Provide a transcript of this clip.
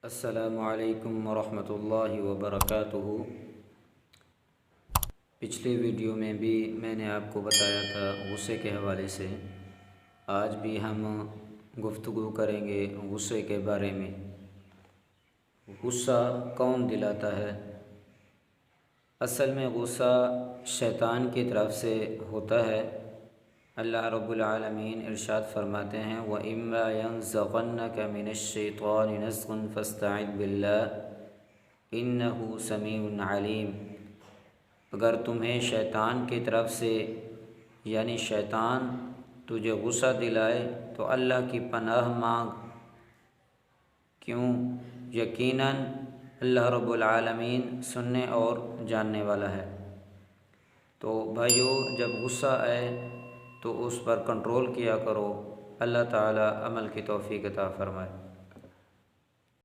السلام علیکم ورحمۃ اللہ وبرکاتہ۔ پچھلی ویڈیو میں بھی میں نے آپ کو بتایا تھا غصے کے حوالے سے۔ آج بھی ہم گفتگو کریں گے غصے کے بارے میں۔ غصہ کون دلاتا ہے؟ اصل میں غصہ شیطان کی طرف سے ہوتا ہے۔ اللہ رب العالمین ارشاد فرماتے ہیں وَإِمَّا يَنزَغَنَّكَ مِنَ الشَّيْطَانِ نَزْغٌ فَاسْتَعِذْ بِاللَّهِ إِنَّهُ سَمِيعٌ عَلِيمٌ۔ اگر تمہیں شیطان کی طرف سے یعنی شیطان تجھے غصہ دلائے تو اللہ کی پناہ مانگ، کیوں؟ یقیناً اللہ رب العالمین سننے اور جاننے والا ہے۔ تو بھائیو، جب غصہ آئے تو اس پر کنٹرول کیا کرو۔ اللہ تعالی عمل کی توفیق عطا فرمائے۔